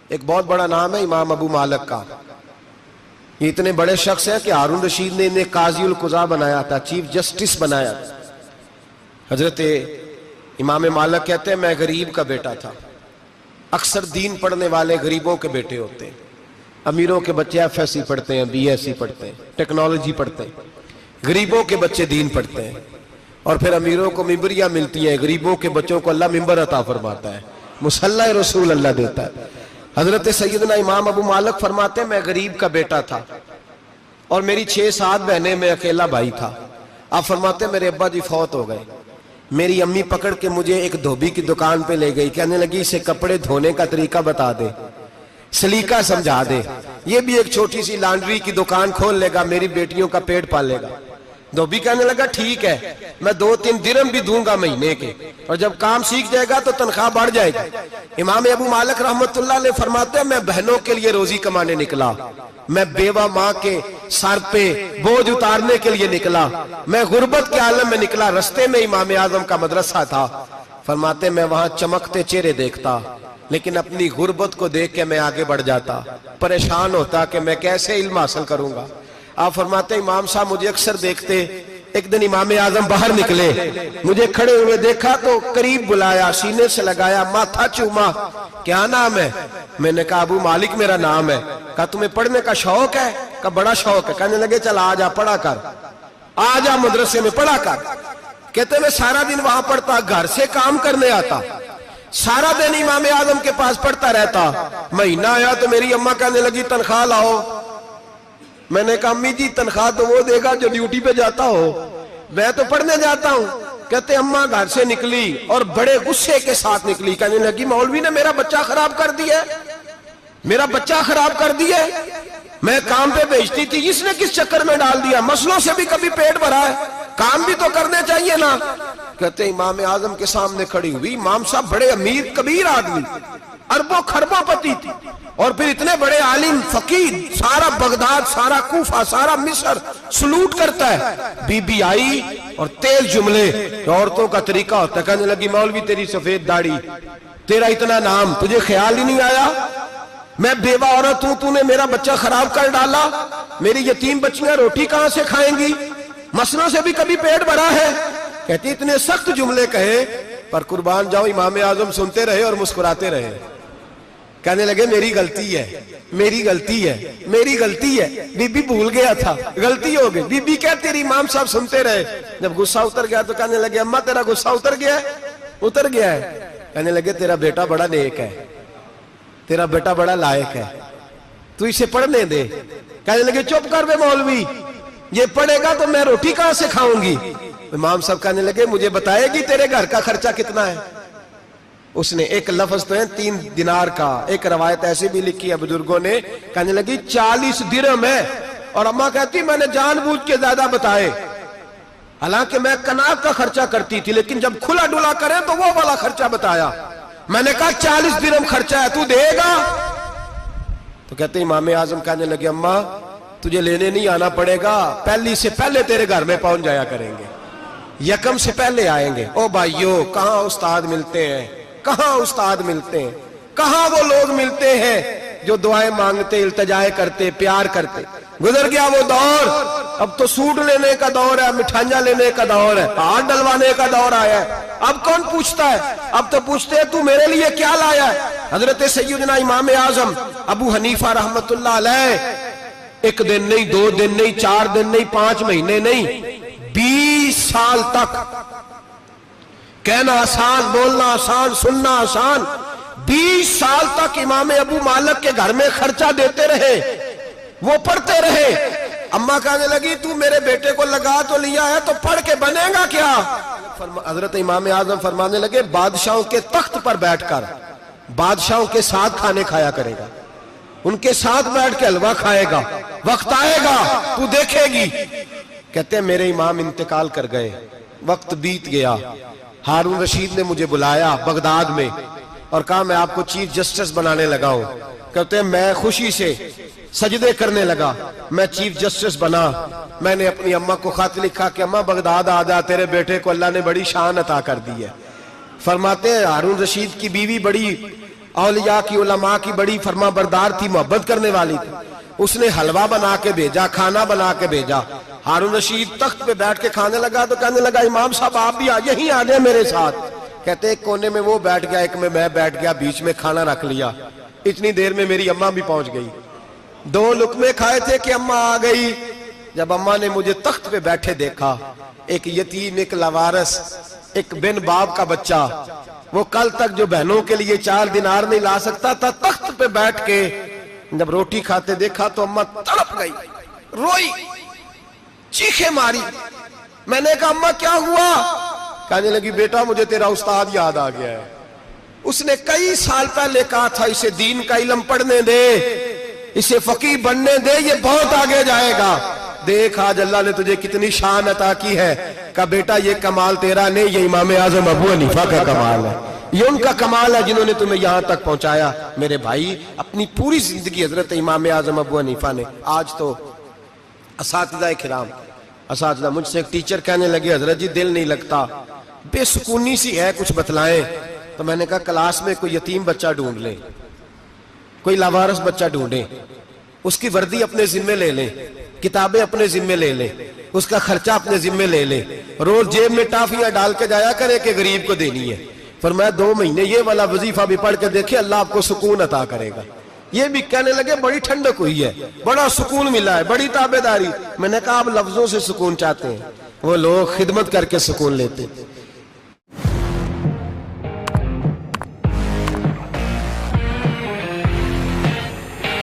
ایک بہت بڑا نام ہے امام ابو مالک کا. یہ اتنے بڑے شخص ہیں کہ ہارون رشید نے انہیں قاضی القضاء بنایا تھا, چیف جسٹس بنایا. حضرت امام مالک کہتے ہیں میں غریب کا بیٹا تھا. اکثر دین پڑھنے والے غریبوں کے بیٹے ہوتے ہیں. امیروں کے بچے ایف ایس سی پڑھتے ہیں, بی ایس سی پڑھتے ہیں, ٹیکنالوجی پڑھتے ہیں. غریبوں کے بچے دین پڑھتے ہیں, اور پھر امیروں کو ممبریاں ملتی ہیں, غریبوں کے بچوں کو اللہ ممبر عطا فرماتا ہے, مصلی رسول اللہ دیتا ہے. حضرت سیدنا امام ابو مالک فرماتے ہیں میں غریب کا بیٹا تھا اور میری 6-7 بہنیں, میں اکیلا بھائی تھا. آپ فرماتے ہیں میرے ابا جی فوت ہو گئے. میری امی پکڑ کے مجھے ایک دھوبی کی دکان پہ لے گئی, کہنے لگی اسے کپڑے دھونے کا طریقہ بتا دے, سلیقہ سمجھا دے, یہ بھی ایک چھوٹی سی لانڈری کی دکان کھول لے گا, میری بیٹیوں کا پیٹ پال لے گا. دھوبی کہنے لگا ٹھیک ہے, میں 2-3 درہم بھی دوں گا مہینے کے, اور جب کام سیکھ جائے گا تو تنخواہ بڑھ جائے گی. امام ابو مالک رحمت اللہ علیہ فرماتے ہیں میں بہنوں کے لیے روزی کمانے نکلا, میں بیوہ ماں کے سر پہ بوجھ اتارنے کے لیے نکلا, میں غربت کے عالم میں نکلا. رستے میں امام اعظم کا مدرسہ تھا. فرماتے میں وہاں چمکتے چہرے دیکھتا, لیکن اپنی غربت کو دیکھ کے میں آگے بڑھ جاتا, پریشان ہوتا کہ میں کیسے علم حاصل کروں گا. آپ فرماتے امام صاحب مجھے اکثر دیکھتے. ایک دن امام اعظم باہر نکلے, مجھے کھڑے ہوئے دیکھا تو قریب بلایا, سینے سے لگایا, ماتھا چوما. کیا نام ہے؟ میں نے کہا ابو مالک میرا نام ہے. کہا تمہیں پڑھنے کا شوق ہے؟ کہا بڑا شوق ہے. کہنے لگے چل آ جا پڑھا کر, آ جا مدرسے میں پڑھا کر. کہتے میں سارا دن وہاں پڑھتا, گھر سے کام کرنے آتا, سارا دن امام اعظم کے پاس پڑھتا رہتا. مہینہ آیا تو میری اماں کہنے لگی تنخواہ لاؤ. میں نے کہا امی جی تنخواہ تو وہ دے گا جو ڈیوٹی پہ جاتا ہو, میں تو پڑھنے جاتا ہوں. کہتے اماں گھر سے نکلی اور بڑے غصے کے ساتھ نکلی, کہنے لگی مولوی نے میرا بچہ خراب کر دیا, میرا بچہ خراب کر دیا. میں کام پہ بھیجتی تھی, اس نے کس چکر میں ڈال دیا, مسئلوں سے بھی کبھی پیٹ بھرا ہے, کام بھی تو کرنے چاہیے نا. کہتے امام اعظم کے سامنے کھڑی ہوئی. امام صاحب بڑے امیر کبیر آدمی, اربوں خربوں پتی تھی, اور پھر اتنے بڑے عالم فقیر, سارا بغداد, سارا کوفہ, سارا مصر سلوٹ کرتا ہے. بی بی آئی اور تیز جملے, عورتوں کا طریقہ ہوتا ہے. کہنے لگی مولوی تیری سفید داڑھی, تیرا اتنا نام, تجھے خیال ہی نہیں آیا میں بیوہ عورت ہوں, تو نے میرا بچہ خراب کر ڈالا, میری یتیم بچیاں روٹی کہاں سے کھائیں گی, مسئلوں سے بھی کبھی پیٹ بھرا ہے. کہتی اتنے سخت جملے کہے, پر قربان جاؤ امام اعظم سنتے رہے اور مسکراتے رہے. کہنے لگے میری غلطی ہے, میری غلطی ہے, میری غلطی ہے. بی بی بھول گیا تھا, غلطی ہو گئی. بی بی کہتی رہی, امام صاحب سنتے رہے. جب غصہ اتر گیا تو کہنے لگے اماں تیرا غصہ اتر گیا ہے؟ اتر گیا ہے. کہنے لگے تیرا بیٹا بڑا نیک ہے, تیرا بیٹا بڑا لائق ہے, تو اسے پڑھنے دے. کہنے لگے چپ کر بے مولوی, یہ پڑھے گا تو میں روٹی کہاں سے کھاؤں گی. امام صاحب کہنے لگے مجھے بتائے گی تیرے گھر کا خرچہ کتنا ہے. اس نے ایک لفظ تو ہے 3 دینار کا, ایک روایت ایسے بھی لکھی ہے بزرگوں نے. کہنے لگی 40 درہم ہے, اور اماں کہتی میں نے جان بوجھ کے زیادہ بتائے, حالانکہ میں کناک کا خرچہ کرتی تھی, لیکن جب کھلا ڈلا کرے تو وہ والا خرچہ بتایا. میں نے کہا 40 درہم خرچہ ہے, تو دے گا؟ تو کہتے امام اعظم کہنے لگے اماں تجھے لینے نہیں آنا پڑے گا, پہلی سے پہلے تیرے گھر میں پہنچ جایا کریں گے, یکم سے پہلے آئیں گے. او بھائیو کہاں استاد ملتے ہیں, کہاں استاد ملتے ہیں, کہاں وہ لوگ ملتے ہیں جو دعائیں مانگتے, التجائے کرتے, پیار کرتے. گزر گیا وہ دور, اب تو سوٹ لینے کا دور ہے, مٹھائیاں لینے کا دور ہے, ہاتھ ڈلوانے کا دور آیا ہے. اب کون پوچھتا ہے, اب تو پوچھتے ہیں تو میرے لیے کیا لایا ہے. حضرت سیدنا امام اعظم ابو حنیفہ رحمت اللہ علیہ 1 دن نہیں, 2 دن نہیں, 4 دن نہیں, 5 مہینے نہیں, 20 سال تک, کہنا آسان, بولنا آسان, سننا آسان, 20 سال تک امام ابو مالک کے گھر میں خرچہ دیتے رہے, وہ پڑھتے رہے. اماں کہنے لگی تو میرے بیٹے کو لگا تو لیا ہے, تو پڑھ کے بنے گا کیا. حضرت امام اعظم فرمانے لگے بادشاہوں کے تخت پر بیٹھ کر بادشاہوں کے ساتھ کھانے کھایا کرے گا, ان کے ساتھ بیٹھ کے حلوہ کھائے گا, وقت آئے گا تو دیکھے گی. کہتے ہیں میرے امام انتقال کر گئے, وقت بیت گیا. ہارون رشید نے مجھے بلایا بغداد میں اور کہا میں آپ کو چیف جسٹس بنانے لگا ہوں. کہتے ہیں میں خوشی سے سجدے کرنے لگا, میں چیف جسٹس بنا. میں نے اپنی اماں کو خط لکھا کہ اماں بغداد آ جا, تیرے بیٹے کو اللہ نے بڑی شان عطا کر دی ہے. فرماتے ہیں ہارون رشید کی بیوی بڑی اولیاء کی علماء کی بڑی فرما بردار تھی, محبت کرنے والی تھی. اس نے حلوہ بنا کے بھیجا, کھانا بنا کے بھیجا. ہارون رشید تخت پہ بیٹھ کے کھانے لگا تو کہنے لگا امام صاحب آپ بھی یہیں آ جائیں میرے ساتھ. کہتے ایک کونے میں وہ بیٹھ گیا, ایک میں بیٹھ گیا, بیچ میں کھانا رکھ لیا. اتنی دیر میں میری اماں بھی پہنچ گئی. 2 لقمے کھائے تھے کہ اماں آ گئی. جب اماں نے مجھے تخت پہ بیٹھے دیکھا, ایک یتیم, ایک لاوارث, ایک بن باپ کا بچہ, وہ کل تک جو بہنوں کے لیے 4 دینار نہیں لا سکتا تھا, تخت پہ بیٹھ کے جب روٹی کھاتے دیکھا تو اماں تڑپ گئی, روئی, چیخیں ماری. میں نے کہا اماں کیا ہوا؟ کہنے لگی بیٹا مجھے تیرا استاد یاد آ گیا ہے. اس نے کئی سال پہلے کہا تھا اسے دین کا علم پڑھنے دے, اسے فقیہ بننے دے, یہ بہت آگے جائے گا. دیکھ آج اللہ نے تجھے کتنی شان عطا کی ہے. کہا بیٹا یہ کمال تیرا نہیں, یہ امام اعظم ابو حنیفہ کا کمال ہے, یہ ان کا کمال ہے جنہوں نے تمہیں یہاں تک پہنچایا. میرے بھائی اپنی پوری زندگی حضرت امام اعظم ابو حنیفہ نے. آج تو اساتذہ کرام, اساتذہ مجھ سے ایک ٹیچر کہنے لگے حضرت جی دل نہیں لگتا, بے سکونی سی ہے, کچھ بتلائیں. تو میں نے کہا کلاس میں کوئی یتیم بچہ ڈھونڈ لیں, کوئی لاوارث بچہ ڈھونڈیں, اس کی وردی اپنے ذمے لے لیں, کتابیں اپنے ذمے لے لیں, اس کا خرچہ اپنے ذمے لے لیں, روز جیب میں ٹافیاں ڈال کے جایا کرے کہ غریب کو دینی ہے. فرمایا 2 مہینے یہ والا وظیفہ بھی پڑھ کے دیکھیں, اللہ آپ کو سکون عطا کرے گا. یہ بھی کہنے لگے بڑی ٹھنڈک ہوئی ہے, بڑا سکون ملا ہے, بڑی تابعداری. میں نے کہا آپ لفظوں سے سکون چاہتے ہیں, وہ لوگ خدمت کر کے سکون لیتے.